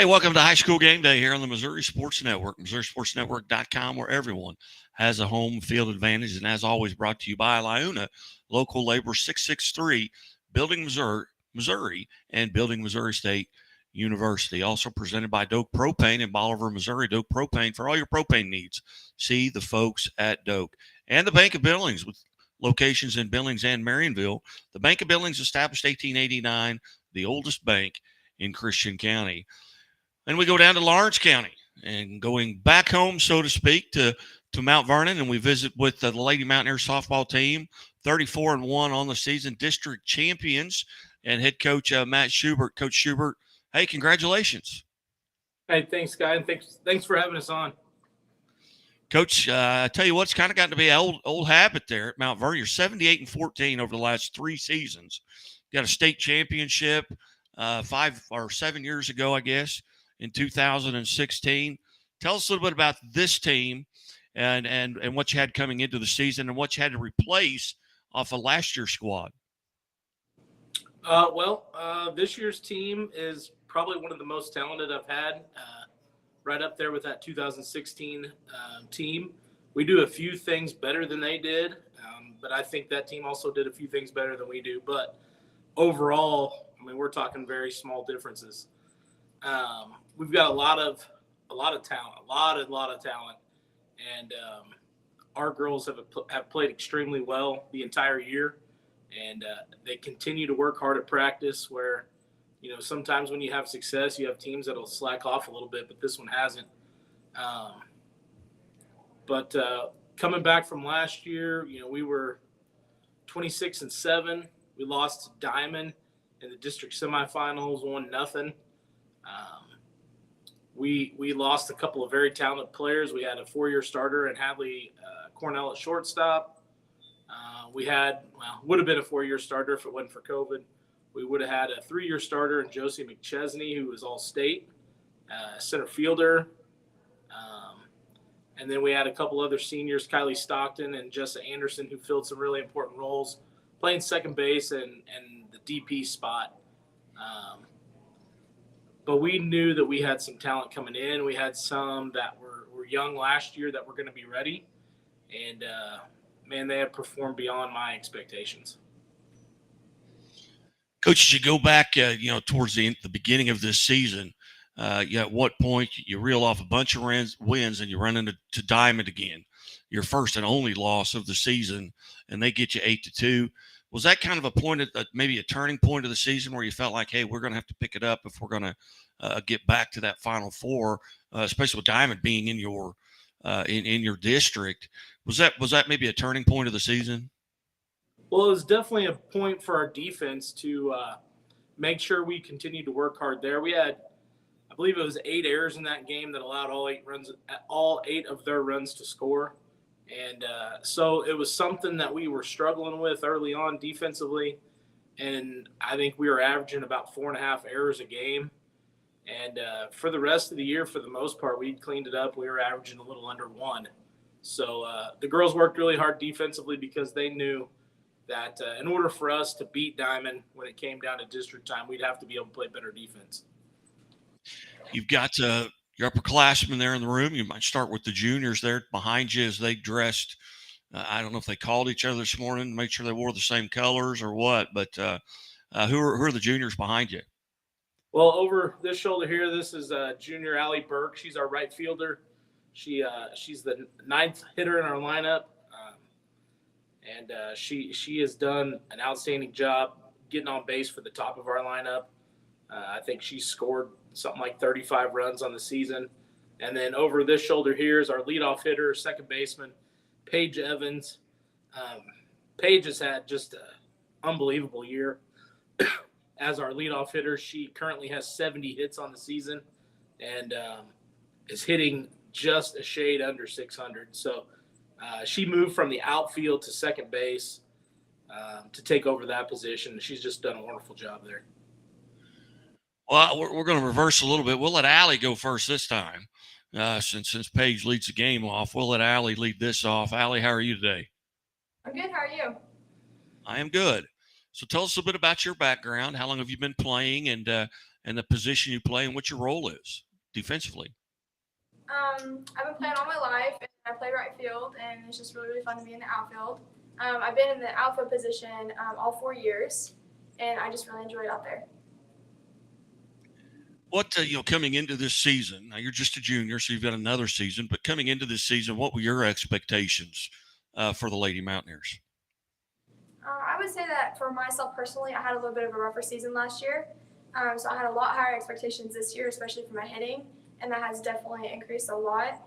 Hey, welcome to High School Game Day here on the Missouri Sports Network, MissouriSportsNetwork.com, where everyone has a home field advantage. And as always, brought to you by Liuna, Local Labor 663, Building Missouri, and Building Missouri State University. Also presented by Doak Propane in Bolivar, Missouri. Doak Propane for all your propane needs. See the folks at Doak. And the Bank of Billings with locations in Billings and Marionville. The Bank of Billings established 1889, the oldest bank in Christian County. And we go down to Lawrence County and going back home, so to speak, to Mount Vernon, and we visit with the Lady Mountaineers softball team, 34-1 on the season, district champions, and head coach Matt Schubert. Coach Schubert, hey, congratulations. Hey, thanks, Guy, and thanks for having us on. Coach, I tell you what's kind of gotten to be an old habit there at Mount Vernon. You're 78-14 over the last 3 seasons. You got a state championship 5 or 7 years ago, I guess, in 2016. Tell us a little bit about this team and what you had coming into the season and what you had to replace off of last year's squad. This year's team is probably one of the most talented I've had, right up there with that 2016 team. We do a few things better than they did, but I think that team also did a few things better than we do. But overall, I mean, we're talking very small differences. We've got a lot of talent, a lot of talent, and our girls have played extremely well the entire year, and they continue to work hard at practice. Where, sometimes when you have success, you have teams that'll slack off a little bit, but this one hasn't. But coming back from last year, we were 26-7. We lost to Diamond in the district semifinals, 1-0. We lost a couple of very talented players. We had a 4-year starter in Hadley Cornell at shortstop. Would have been a 4-year starter if it wasn't for COVID. We would have had a 3-year starter in Josie McChesney, who was all-state, center fielder. And then we had a couple other seniors, Kylie Stockton and Jessa Anderson, who filled some really important roles, playing second base and the DP spot. But we knew that we had some talent coming in. We had some that were young last year that were going to be ready. And, they have performed beyond my expectations. Coach, as you go back, towards the beginning of this season, at what point you reel off a bunch of wins and you run into Diamond again, your first and only loss of the season, and they get you 8-2. Was that kind of a point, maybe a turning point of the season where you felt like, hey, we're going to have to pick it up if we're going to get back to that Final Four, especially with Diamond being in your in your district? Was that maybe a turning point of the season? Well, it was definitely a point for our defense to make sure we continued to work hard there. We had, I believe it was 8 errors in that game that allowed all 8 of their runs to score. And so it was something that we were struggling with early on defensively. And I think we were averaging about 4.5 errors a game. And for the rest of the year, for the most part, we cleaned it up. We were averaging a little under 1. So the girls worked really hard defensively because they knew that in order for us to beat Diamond when it came down to district time, we'd have to be able to play better defense. You've got your upperclassmen there in the room. You might start with the juniors there behind you as they dressed. I don't know if they called each other this morning to make sure they wore the same colors or what, but who are the juniors behind you? Well, over this shoulder here, this is junior Allie Burke. She's our right fielder. She's the 9th hitter in our lineup, and she has done an outstanding job getting on base for the top of our lineup. I think she scored something like 35 runs on the season. And then over this shoulder here is our leadoff hitter, second baseman, Paige Evans. Paige has had just an unbelievable year as our leadoff hitter. She currently has 70 hits on the season and is hitting just a shade under 600. So she moved from the outfield to second base to take over that position. She's just done a wonderful job there. Well, we're going to reverse a little bit. We'll let Allie go first this time. Since Paige leads the game off, we'll let Allie lead this off. Allie, how are you today? I'm good. How are you? I am good. So tell us a bit about your background. How long have you been playing, and and the position you play and what your role is defensively. I've been playing all my life, and I play right field, and it's just really, really fun to be in the outfield. I've been in the outfield position all 4 years, and I just really enjoy it out there. What coming into this season? Now you're just a junior, so you've got another season. But coming into this season, what were your expectations for the Lady Mountaineers? I would say that for myself personally, I had a little bit of a rougher season last year, so I had a lot higher expectations this year, especially for my hitting, and that has definitely increased a lot.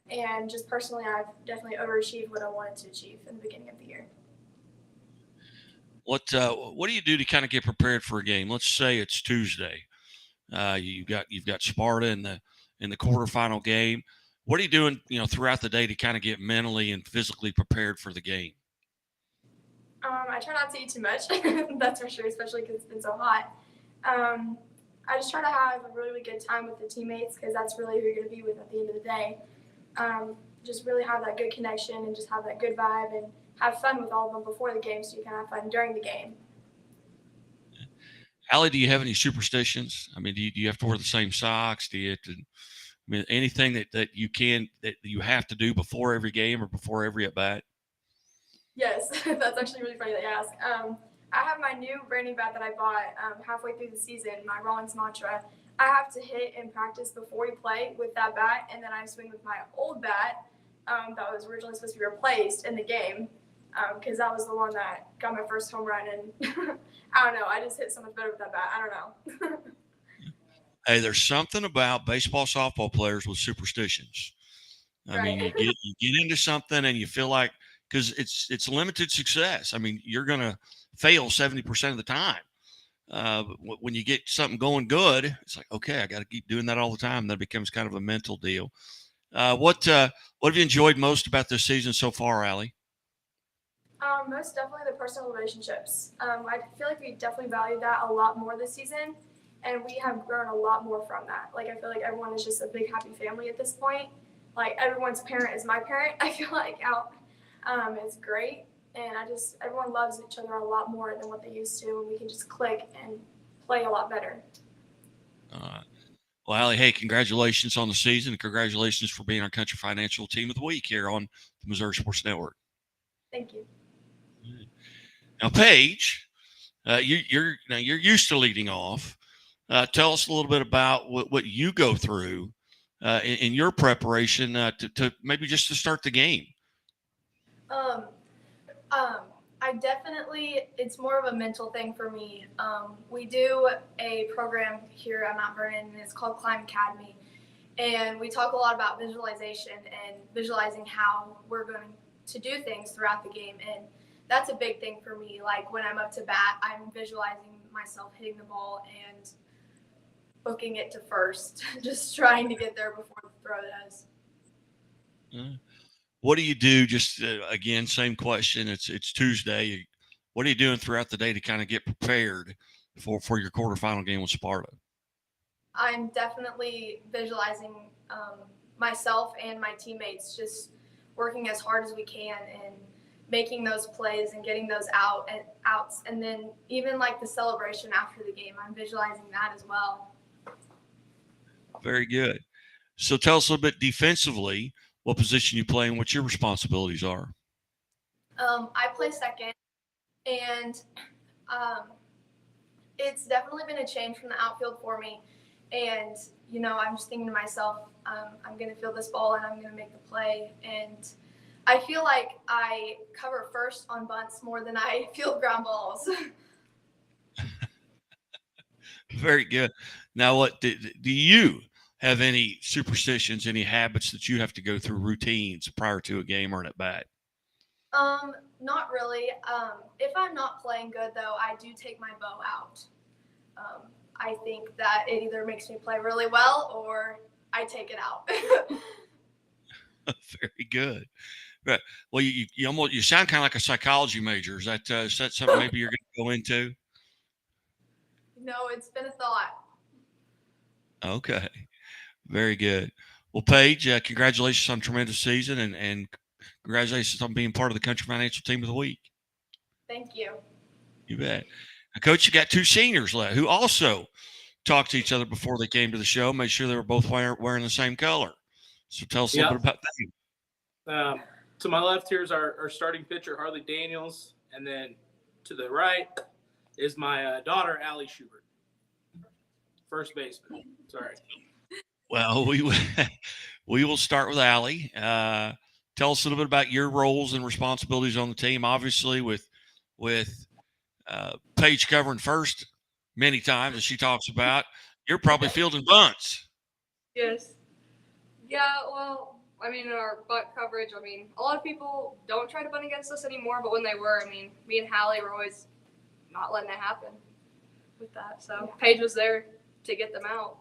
And just personally, I've definitely overachieved what I wanted to achieve in the beginning of the year. What do you do to kind of get prepared for a game? Let's say it's Tuesday. You've got Sparta in the quarterfinal game. What are you doing, throughout the day to kind of get mentally and physically prepared for the game? I try not to eat too much, that's for sure, especially because it's been so hot. I just try to have a really, really good time with the teammates because that's really who you're going to be with at the end of the day. Just really have that good connection and just have that good vibe and have fun with all of them before the game so you can have fun during the game. Allie, do you have any superstitions? I mean, do you have to wear the same socks? Do you have to, anything that you have to do before every game or before every at bat? Yes, that's actually really funny that you ask. I have my new brand new bat that I bought halfway through the season, my Rollins Mantra. I have to hit in practice before we play with that bat, and then I swing with my old bat that was originally supposed to be replaced in the game because that was the one that got my first home run. And I don't know, I just hit so much better with that bat. I don't know. Hey, there's something about baseball, softball players with superstitions. I mean, Right. you get into something and you feel like because it's limited success. I mean, you're gonna fail 70% of the time. But when you get something going good, it's like, okay, I got to keep doing that all the time. That becomes kind of a mental deal. What have you enjoyed most about this season so far, Allie? Most definitely the personal relationships. I feel like we definitely value that a lot more this season, and we have grown a lot more from that. Like, I feel like everyone is just a big happy family at this point. Like, everyone's parent is my parent. I feel like it's great, and everyone loves each other a lot more than what they used to, and we can just click and play a lot better. Well, Allie, hey, congratulations on the season, and congratulations for being our Country Financial Team of the Week here on the Missouri Sports Network. Thank you. Now, Paige, you're used to leading off. Tell us a little bit about what you go through in your preparation to maybe just to start the game. I definitely, it's more of a mental thing for me. We do a program here at Mount Vernon, and it's called Climb Academy. And we talk a lot about visualization and visualizing how we're going to do things throughout the game. And that's a big thing for me. Like, when I'm up to bat, I'm visualizing myself hitting the ball and booking it to first, just trying to get there before the throw does. What do you do? Just again, same question. It's Tuesday. What are you doing throughout the day to kind of get prepared for your quarterfinal game with Sparta? I'm definitely visualizing myself and my teammates just working as hard as we can and making those plays and getting those outs, and then even like the celebration after the game, I'm visualizing that as well. Very good. So tell us a little bit defensively, what position you play and what your responsibilities are. I play second, and it's definitely been a change from the outfield for me. And, I'm just thinking to myself, I'm going to field this ball and I'm going to make the play. And I feel like I cover first on bunts more than I field ground balls. Very good. Now, what do you have any superstitions, any habits that you have to go through, routines prior to a game or an at bat? Not really. If I'm not playing good, though, I do take my bow out. I think that it either makes me play really well or I take it out. Very good. Right. Well, you sound kind of like a psychology major. Is that something maybe you're going to go into? No, it's been a thought. Okay. Very good. Well, Paige, congratulations on a tremendous season and congratulations on being part of the Country Financial Team of the Week. Thank you. You bet. Now, Coach, you got two seniors left who also talked to each other before they came to the show, made sure they were both wearing the same color. So tell us a little bit about that. To my left here is our starting pitcher, Harley Daniels. And then to the right is my daughter, Allie Schubert, first baseman. Sorry. Well, we will start with Allie. Tell us a little bit about your roles and responsibilities on the team. Obviously, with Paige covering first many times, as she talks about, you're probably fielding bunts. Yes. Yeah, well, I mean, in our bunt coverage, I mean, a lot of people don't try to bunt against us anymore, but when they were, I mean, me and Hallie were always not letting it happen with that. So Paige was there to get them out.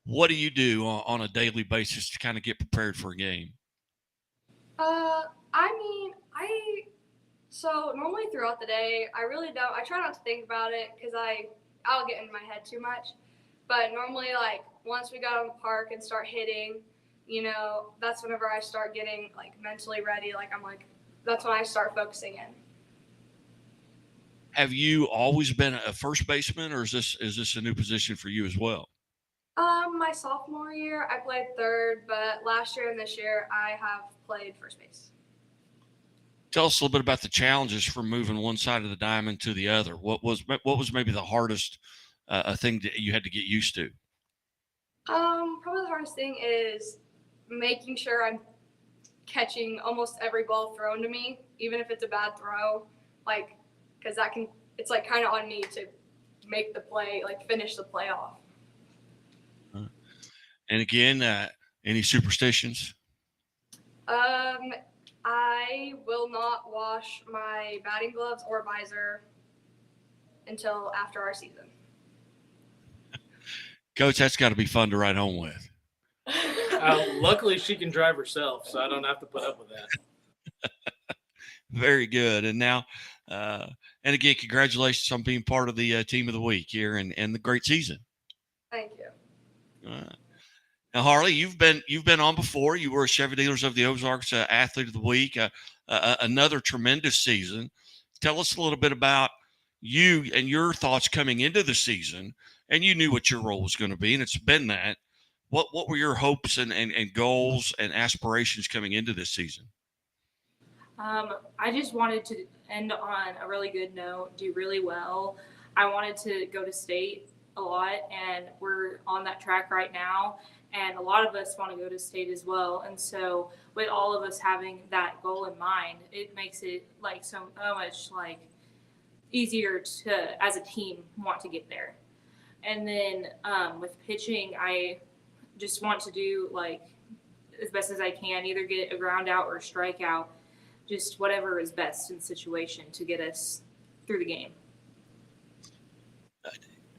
What do you do on a daily basis to kind of get prepared for a game? So normally throughout the day, I really don't. I try not to think about it because I'll get in my head too much. But normally, like, once we got on the park and start hitting, you know, that's whenever I start getting, like, mentally ready. That's when I start focusing in. Have you always been a first baseman, or is this a new position for you as well? My sophomore year, I played third, but last year and this year, I have played first base. Tell us a little bit about the challenges from moving one side of the diamond to the other. What was maybe the hardest thing that you had to get used to? Probably the hardest thing is making sure I'm catching almost every ball thrown to me, even if it's a bad throw, like, because it's like kind of on me to make the play, like finish the play off. And again, any superstitions? I will not wash my batting gloves or visor until after our season. Coach, that's got to be fun to ride home with. Luckily, she can drive herself, so I don't have to put up with that. Very good. And now, and again, congratulations on being part of the team of the week here and the great season. Thank you. Now, Harley, you've been on before. You were a Chevy Dealers of the Ozarks Athlete of the Week. Another tremendous season. Tell us a little bit about you and your thoughts coming into the season. And you knew what your role was going to be, and it's been that. What were your hopes and goals and aspirations coming into this season? I just wanted to end on a really good note, do really well. I wanted to go to state a lot, and we're on that track right now. And a lot of us want to go to state as well. And so with all of us having that goal in mind, it makes it like so much like easier to, as a team, want to get there. And then with pitching, I just want to do like as best as I can, either get a ground out or a strikeout, just whatever is best in the situation to get us through the game.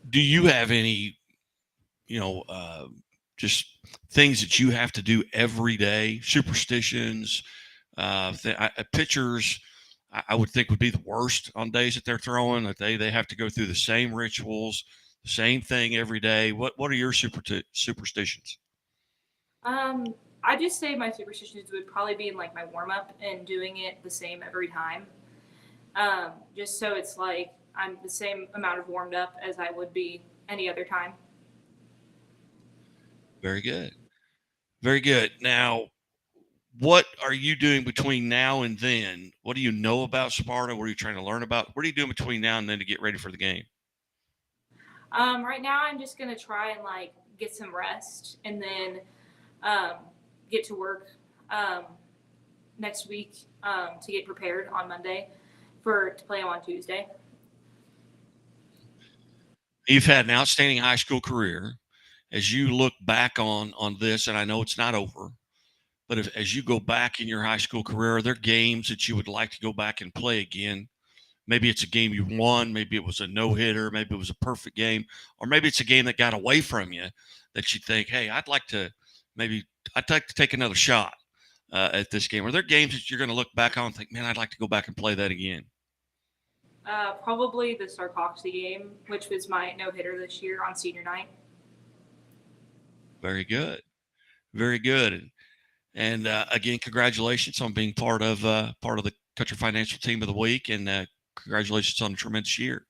Do you have any, just things that you have to do every day, superstitions, pitchers, I would think would be the worst on days that they're throwing, that they have to go through the same rituals, the same thing every day. What are your superstitions? I just say my superstitions would probably be in like my warm up and doing it the same every time. Just so it's like I'm the same amount of warmed up as I would be any other time. Very good. Very good. Now, what are you doing between now and then? What do you know about Sparta? What are you trying to learn about? What are you doing between now and then to get ready for the game? Right now I'm just going to try and like get some rest and then get to work next week to get prepared on Monday to play on Tuesday. You've had an outstanding high school career. As you look back on this, and I know it's not over, but as you go back in your high school career, are there games that you would like to go back and play again? Maybe it's a game you won. Maybe it was a no-hitter. Maybe it was a perfect game. Or maybe it's a game that got away from you that you think, hey, I'd like to take another shot at this game. Are there games that you're going to look back on and think, man, I'd like to go back and play that again? Probably the Sarcoxy game, which was my no-hitter this year on senior night. Very good. Very good. And again, congratulations on being part of the Country Financial Team of the Week, and congratulations on a tremendous year.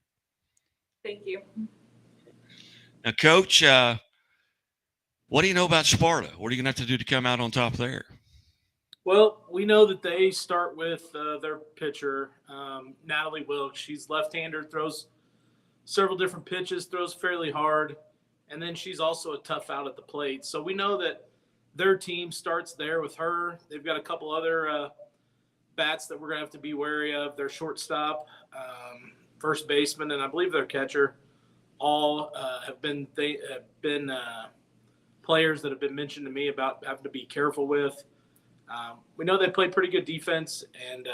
Thank you. Now, Coach, what do you know about Sparta? What are you going to have to do to come out on top there? Well, we know that they start with their pitcher, Natalie Wilkes. She's left-hander, throws several different pitches, throws fairly hard, and then she's also a tough out at the plate. So we know that their team starts there with her. They've got a couple other bats that we're going to have to be wary of. Their shortstop, first baseman, and I believe their catcher all have been players that have been mentioned to me about having to be careful with. We know they play pretty good defense, and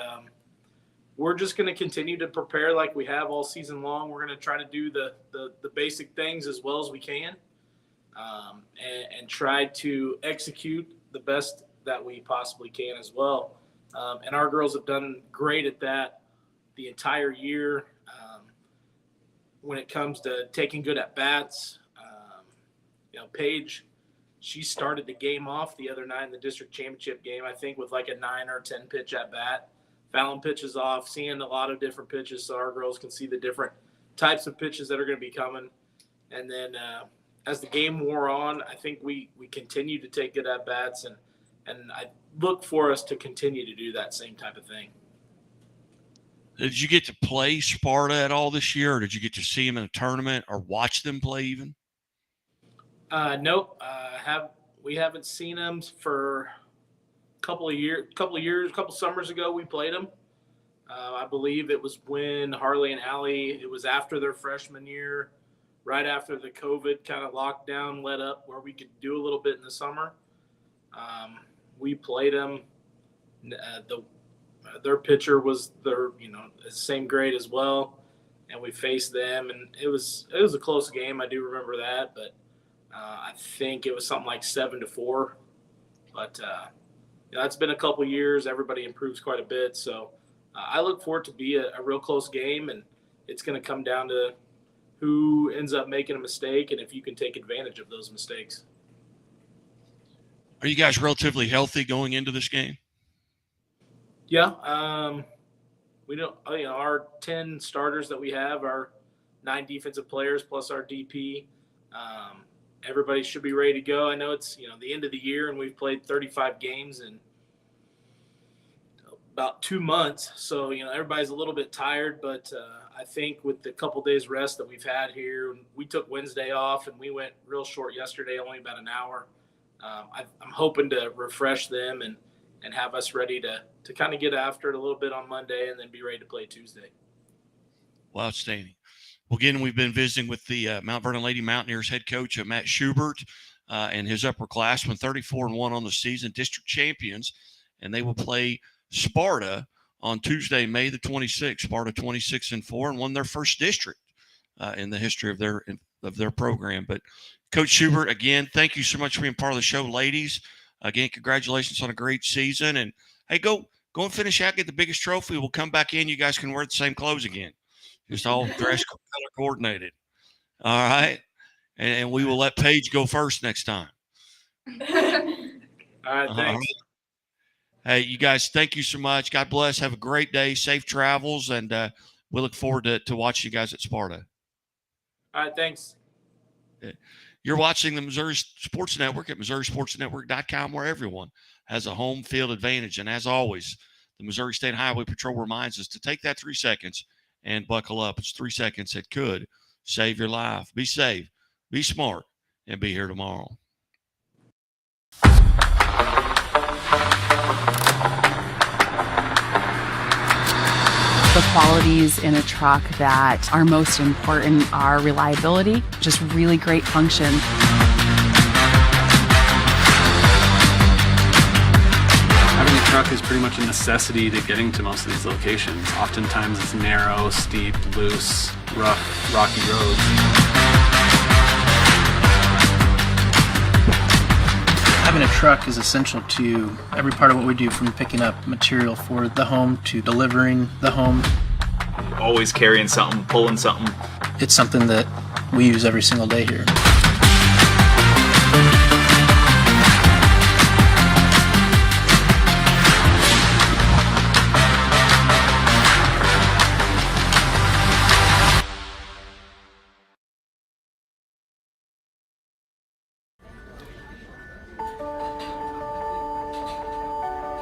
we're just going to continue to prepare like we have all season long. We're going to try to do the basic things as well as we can, and try to execute the best that we possibly can as well. And our girls have done great at that the entire year. When it comes to taking good at bats, Paige, she started the game off the other night in the district championship game, I think, with like a 9 or 10 pitch at bat. Fouling pitches off, seeing a lot of different pitches so our girls can see the different types of pitches that are going to be coming. And then as the game wore on, I think we continued to take good at bats, and I look for us to continue to do that same type of thing. Did you get to play Sparta at all this year, or did you get to see them in a tournament or watch them play even? Nope. We haven't seen them for a couple summers ago. We played them. I believe it was when Harley and Allie, it was after their freshman year, right after the COVID kind of lockdown let up where we could do a little bit in the summer. We played them. Their pitcher was same grade as well, and we faced them, and it was a close game. I do remember that, but I think it was something like 7-4. But it's been a couple years. Everybody improves quite a bit, so I look forward to be a real close game, and it's going to come down to who ends up making a mistake and if you can take advantage of those mistakes. Are you guys relatively healthy going into this game? Yeah. We don't. Our 10 starters that we have are 9 defensive players plus our DP. Everybody should be ready to go. I know it's the end of the year, and we've played 35 games in about 2 months, so everybody's a little bit tired. But I think with the couple days rest that we've had here, we took Wednesday off and we went real short yesterday, only about an hour. I'm hoping to refresh them and have us ready to kind of get after it a little bit on Monday and then be ready to play Tuesday. Well, outstanding. Well, again, we've been visiting with the Mount Vernon Lady Mountaineers head coach, Matt Schubert, and his upperclassmen, 34-1 on the season, district champions, and they will play Sparta on Tuesday, May the 26th. Sparta 26-4 and won their first district in the history of their program. But Coach Schubert, again, thank you so much for being part of the show, ladies. Again, congratulations on a great season, and hey, go and finish out, get the biggest trophy. We'll come back in. You guys can wear the same clothes again. Just all dress color coordinated. All right. And we will let Paige go first next time. All right. Thanks. Hey, you guys, thank you so much. God bless. Have a great day. Safe travels. And we look forward to watching you guys at Sparta. All right. Thanks. You're watching the Missouri Sports Network at MissouriSportsNetwork.com, where everyone has a home field advantage. And as always, the Missouri State Highway Patrol reminds us to take that 3 seconds and buckle up. It's 3 seconds that could save your life. Be safe, be smart, and be here tomorrow. The qualities in a truck that are most important are reliability, just really great function. Having a truck is pretty much a necessity to getting to most of these locations. Oftentimes it's narrow, steep, loose, rough, rocky roads. Having a truck is essential to every part of what we do, from picking up material for the home to delivering the home. Always carrying something, pulling something. It's something that we use every single day here.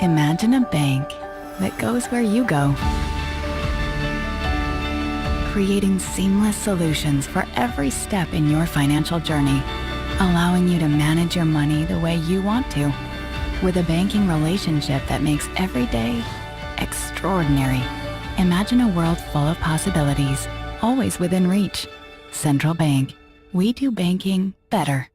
Imagine a bank that goes where you go, creating seamless solutions for every step in your financial journey, allowing you to manage your money the way you want to, with a banking relationship that makes every day extraordinary. Imagine a world full of possibilities, always within reach. Central Bank. We do banking better.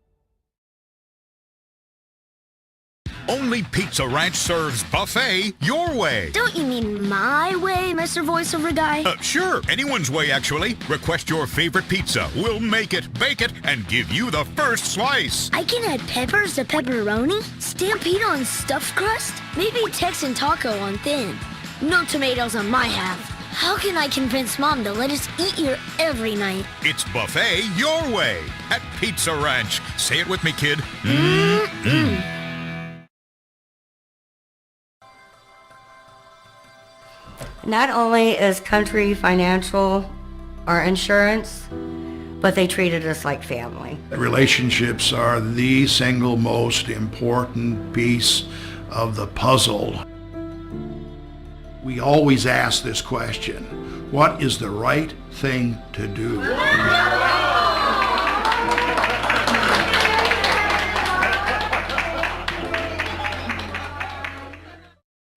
Only Pizza Ranch serves buffet your way. Don't you mean my way, Mr. Voiceover Guy? Sure, anyone's way actually. Request your favorite pizza. We'll make it, bake it, and give you the first slice. I can add peppers to pepperoni, Stampede on stuffed crust, maybe Texan taco on thin. No tomatoes on my half. How can I convince Mom to let us eat here every night? It's buffet your way at Pizza Ranch. Say it with me, kid. Not only is Country Financial our insurance, but they treated us like family. Relationships are the single most important piece of the puzzle. We always ask this question: what is the right thing to do?